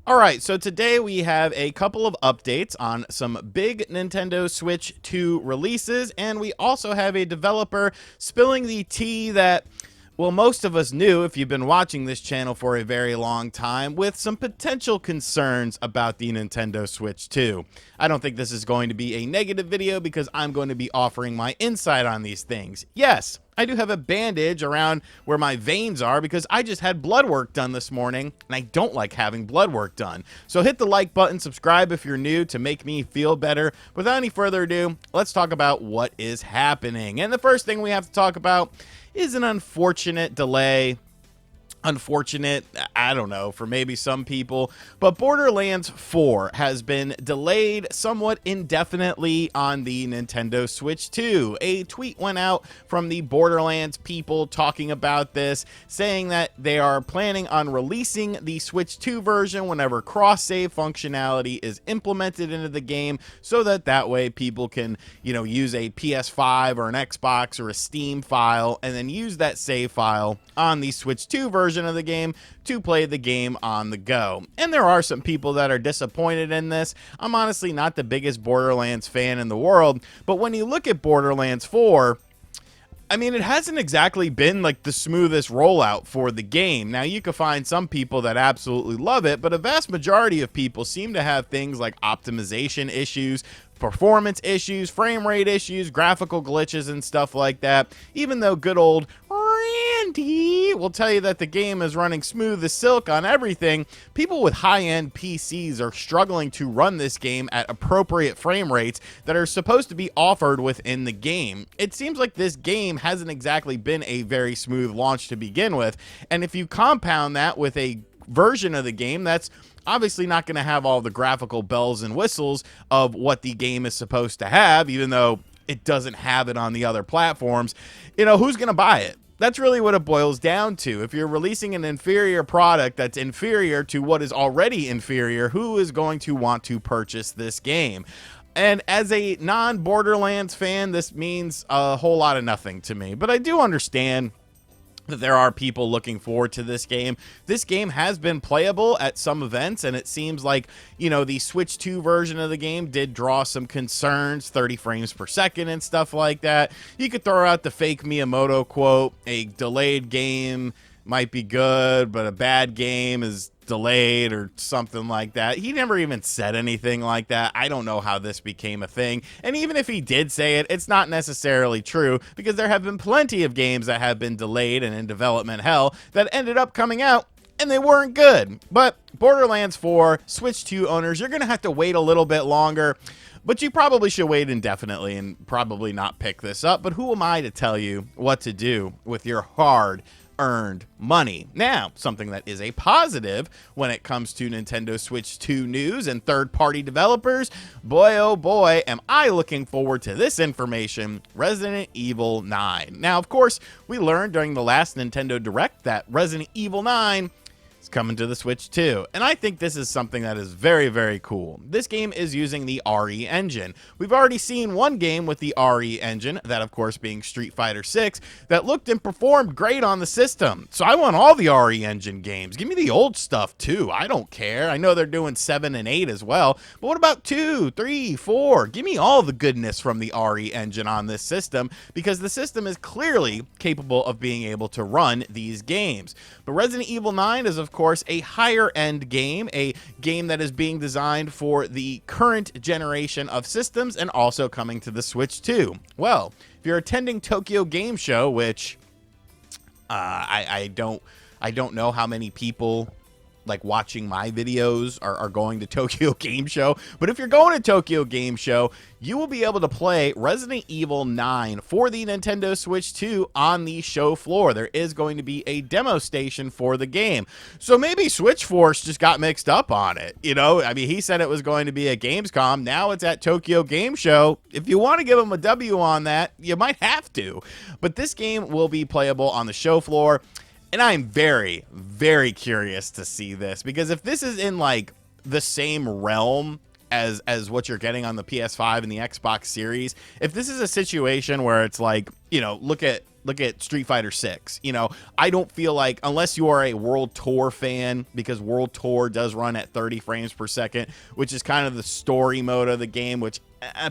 All right, so today we have a couple of updates on some big Nintendo Switch 2 releases, and we also have a developer spilling the tea that, well, most of us knew if you've been watching this channel for a very long time, with some potential concerns about the Nintendo Switch 2. I don't think this is going to be a negative video because I'm going to be offering my insight on these things. Yes, I do have a bandage around where my veins are because I just had blood work done this morning, and I don't like having blood work done. So hit the like button, subscribe if you're new to make me feel better. Without any further ado, let's talk about what is happening. And the first thing we have to talk about is an unfortunate delay. Unfortunate, I don't know, for maybe some people, but Borderlands 4 has been delayed somewhat indefinitely on the Nintendo Switch 2. A tweet went out from the Borderlands people talking about this, saying that they are planning on releasing the Switch 2 version whenever cross-save functionality is implemented into the game, so that way people can, use a PS5 or an Xbox or a Steam file and then use that save file on the Switch 2 version of the game to play the game on the go. And there are some people that are disappointed in this. I'm honestly not the biggest Borderlands fan in the world, but when you look at Borderlands 4, I mean, it hasn't exactly been like the smoothest rollout for the game. Now, you can find some people that absolutely love it, but a vast majority of people seem to have things like optimization issues, performance issues, frame rate issues, graphical glitches, and stuff like that. Even though good old Randy will tell you that the game is running smooth as silk on everything, people with high-end PCs are struggling to run this game at appropriate frame rates that are supposed to be offered within the game. It seems like this game hasn't exactly been a very smooth launch to begin with, and if you compound that with a version of the game that's obviously not going to have all the graphical bells and whistles of what the game is supposed to have, even though it doesn't have it on the other platforms, who's going to buy it? That's really what it boils down to. If you're releasing an inferior product that's inferior to what is already inferior, who is going to want to purchase this game? And as a non-Borderlands fan, this means a whole lot of nothing to me. But I do understand that there are people looking forward to this game. This game has been playable at some events, and it seems like, the Switch 2 version of the game did draw some concerns, 30 frames per second and stuff like that. You could throw out the fake Miyamoto quote, a delayed game might be good, but a bad game is delayed or something like that. He never even said anything like that. I don't know how this became a thing. And even if he did say it, it's not necessarily true because there have been plenty of games that have been delayed and in development hell that ended up coming out and they weren't good. But Borderlands 4, Switch 2 owners, you're going to have to wait a little bit longer. But you probably should wait indefinitely and probably not pick this up. But who am I to tell you what to do with your hard-earned money? Now, something that is a positive when it comes to Nintendo Switch 2 news and third-party developers, boy oh boy am I looking forward to this information, Resident Evil 9. Now, of course, we learned during the last Nintendo Direct that Resident Evil 9 coming to the Switch 2, and I think this is something that is very, very cool. This game is using the RE engine. We've already seen one game with the RE engine, that of course being Street Fighter 6, that looked and performed great on the system. So I want all the RE engine games. Give me the old stuff too. I don't care. I know they're doing 7 and 8 as well, but what about 2, 3, 4? Give me all the goodness from the RE engine on this system, because the system is clearly capable of being able to run these games. But Resident Evil 9 is of course a higher end game, a game that is being designed for the current generation of systems and also coming to the Switch 2. Well, if you're attending Tokyo Game Show, which I don't know how many people like watching my videos are going to Tokyo Game Show, but if you're going to Tokyo Game Show, you will be able to play Resident Evil 9 for the Nintendo Switch 2 on the show floor. There is going to be a demo station for the game. So maybe Switch Force just got mixed up on it. I mean, he said it was going to be at Gamescom. Now it's at Tokyo Game Show. If you want to give him a W on that, you might have to. But this game will be playable on the show floor. And I'm very, very curious to see this, because if this is in like the same realm as what you're getting on the PS5 and the Xbox Series, if this is a situation where it's like, look at Street Fighter 6. You know, I don't feel like, unless you are a World Tour fan, because World Tour does run at 30 frames per second, which is kind of the story mode of the game, which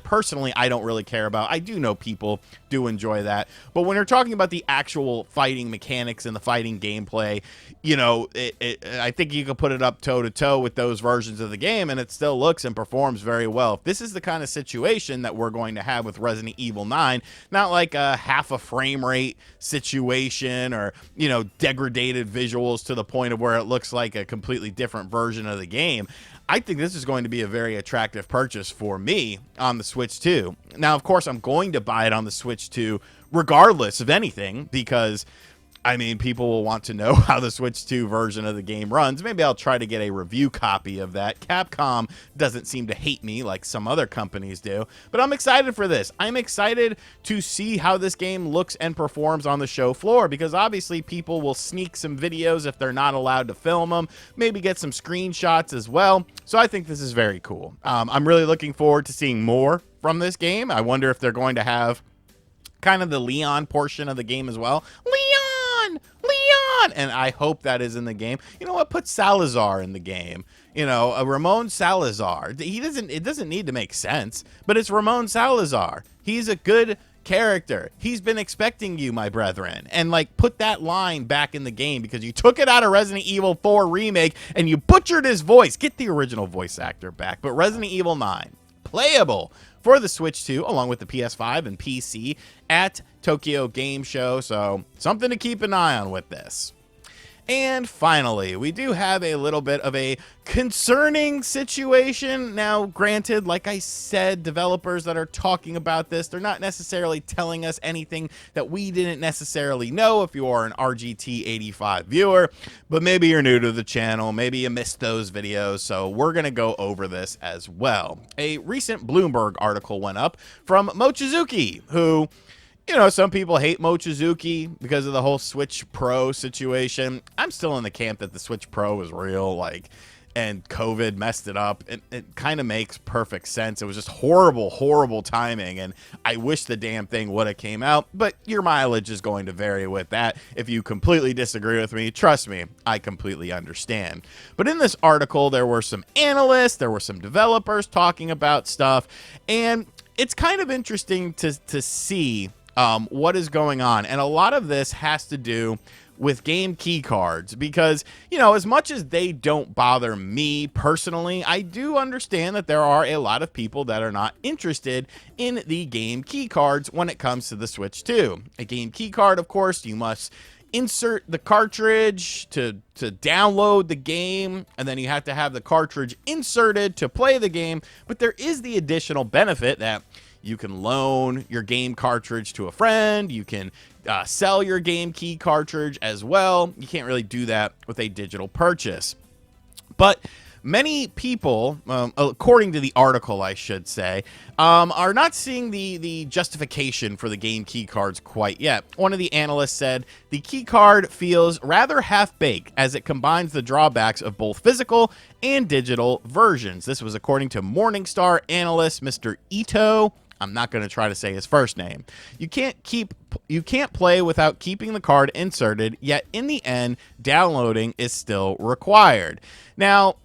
personally I don't really care about. I do know people do enjoy that, but when you're talking about the actual fighting mechanics and the fighting gameplay, you know, I think you could put it up toe to toe with those versions of the game, and it still looks and performs very well. If this is the kind of situation that we're going to have with Resident Evil 9, not like a half a frame rate situation, or, you know, degraded visuals to the point of where it looks like a completely different version of the game, I think this is going to be a very attractive purchase for me on the Switch 2. Now, of course, I'm going to buy it on the Switch 2 regardless of anything, because I mean, people will want to know how the Switch 2 version of the game runs. Maybe I'll try to get a review copy of that. Capcom doesn't seem to hate me like some other companies do, but I'm excited for this. I'm excited to see how this game looks and performs on the show floor, because obviously people will sneak some videos if they're not allowed to film them, maybe get some screenshots as well. So I think this is very cool. I'm really looking forward to seeing more from this game. I wonder if they're going to have kind of the Leon portion of the game as well. Leon, and I hope that is in the game. You know what? Put Salazar in the game. You know, a Ramon Salazar. It doesn't need to make sense, but it's Ramon Salazar. He's a good character. He's been expecting you, my brethren. And like, put that line back in the game, because you took it out of Resident Evil 4 remake and you butchered his voice. Get the original voice actor back. But Resident Evil 9, playable for the Switch 2, along with the PS5 and PC at Tokyo Game Show. So something to keep an eye on with this. And finally, we do have a little bit of a concerning situation. Now, granted, like I said, developers that are talking about this, they're not necessarily telling us anything that we didn't necessarily know if you are an RGT85 viewer, but maybe you're new to the channel, maybe you missed those videos, so we're going to go over this as well. A recent Bloomberg article went up from Mochizuki, who, you know, some people hate Mochizuki because of the whole Switch Pro situation. I'm still in the camp that the Switch Pro is real, like, and COVID messed it up. It kind of makes perfect sense. It was just horrible, horrible timing, and I wish the damn thing would have came out, but your mileage is going to vary with that. If you completely disagree with me, trust me, I completely understand. But in this article, there were some analysts, there were some developers talking about stuff, and it's kind of interesting to see what is going on. And a lot of this has to do with game key cards, because, you know, as much as they don't bother me personally, I do understand that there are a lot of people that are not interested in the game key cards when it comes to the Switch 2. A game key card, of course, you must insert the cartridge to download the game, and then you have to have the cartridge inserted to play the game. But there is the additional benefit that you can loan your game cartridge to a friend. You can sell your game key cartridge as well. You can't really do that with a digital purchase. But many people, according to the article, I should say, are not seeing the justification for the game key cards quite yet. One of the analysts said, the key card feels rather half-baked as it combines the drawbacks of both physical and digital versions. This was according to Morningstar analyst Mr. Ito. I'm not going to try to say his first name. You can't play without keeping the card inserted, yet in the end, downloading is still required. Now,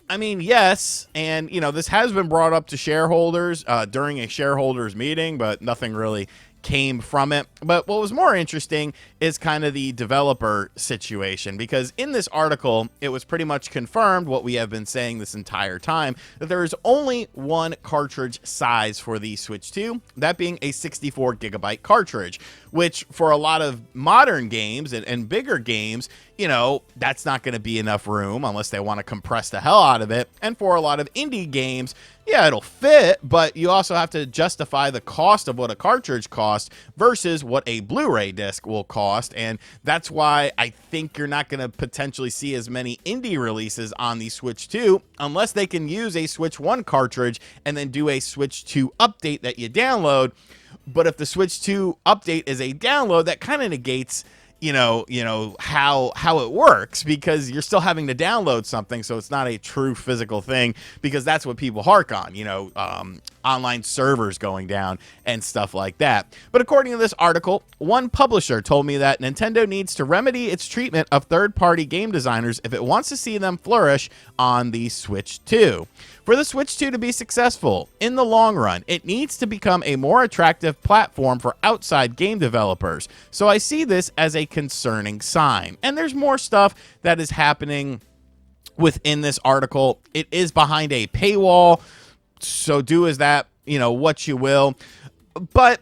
I mean, yes, and, you know, this has been brought up to shareholders during a shareholders meeting, but nothing really came from it. But what was more interesting is kind of the developer situation, because in this article, it was pretty much confirmed what we have been saying this entire time, that there is only one cartridge size for the Switch 2, that being a 64 gigabyte cartridge, which for a lot of modern games and bigger games, you know, that's not going to be enough room unless they want to compress the hell out of it. And for a lot of indie games, yeah, it'll fit, but you also have to justify the cost of what a cartridge costs versus what a Blu-ray disc will cost. And that's why I think you're not going to potentially see as many indie releases on the Switch 2 unless they can use a Switch 1 cartridge and then do a Switch 2 update that you download. But if the Switch 2 update is a download, that kind of negates, how it works, because you're still having to download something, so it's not a true physical thing, because that's what people hark on, online servers going down and stuff like that. But according to this article, one publisher told me that Nintendo needs to remedy its treatment of third-party game designers if it wants to see them flourish on the Switch 2. For the Switch 2 to be successful in the long run, it needs to become a more attractive platform for outside game developers. So I see this as a concerning sign. And there's more stuff that is happening within this article. It is behind a paywall, so do as that, what you will. But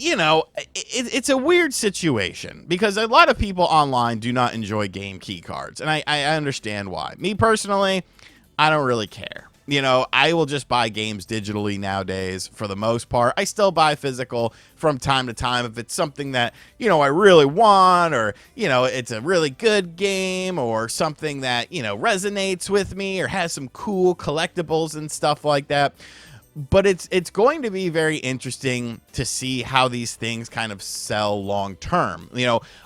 it's a weird situation, because a lot of people online do not enjoy game key cards, and I understand why. Me personally, I don't really care. I will just buy games digitally nowadays for the most part. I still buy physical from time to time if it's something that, I really want, or, it's a really good game, or something that, resonates with me, or has some cool collectibles and stuff like that. But it's going to be very interesting to see how these things kind of sell long term.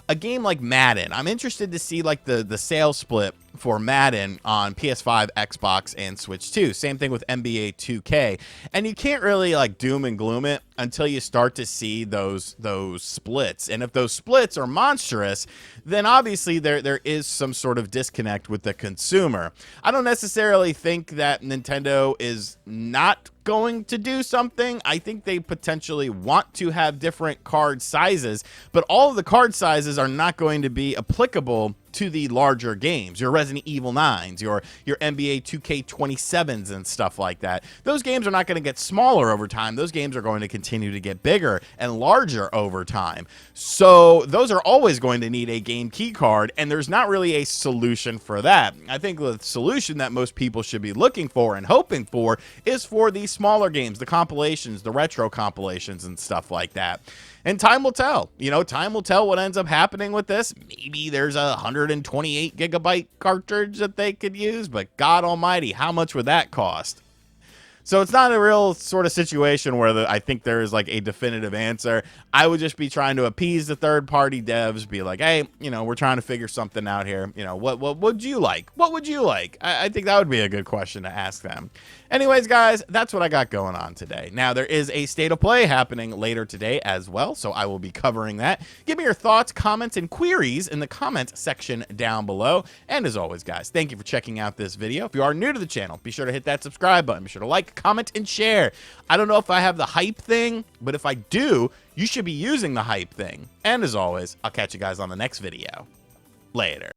A game like Madden, I'm interested to see like the sales split for Madden on PS5, Xbox, and Switch 2. Same thing with NBA 2K. And you can't really like doom and gloom it until you start to see those splits. And if those splits are monstrous, then obviously there is some sort of disconnect with the consumer. I don't necessarily think that Nintendo is not going to do something. I think they potentially want to have different card sizes, but all of the card sizes are not going to be applicable to the larger games, your Resident Evil 9s, your NBA 2K27s and stuff like that. Those games are not going to get smaller over time. Those games are going to continue to get bigger and larger over time. So those are always going to need a game key card, and there's not really a solution for that. I think the solution that most people should be looking for and hoping for is for these smaller games, the compilations, the retro compilations and stuff like that. And time will tell. Time will tell what ends up happening with this. Maybe there's a 128 gigabyte cartridge that they could use, but God almighty, how much would that cost? So it's not a real sort of situation where I think there is like a definitive answer. I would just be trying to appease the third-party devs, be like, hey, we're trying to figure something out here. What would you like? What would you like? I think that would be a good question to ask them. Anyways, guys, that's what I got going on today. Now, there is a State of Play happening later today as well, so I will be covering that. Give me your thoughts, comments, and queries in the comments section down below. And as always, guys, thank you for checking out this video. If you are new to the channel, be sure to hit that subscribe button. Be sure to like, comment, and share. I don't know if I have the hype thing, but if I do, you should be using the hype thing. And as always, I'll catch you guys on the next video. Later.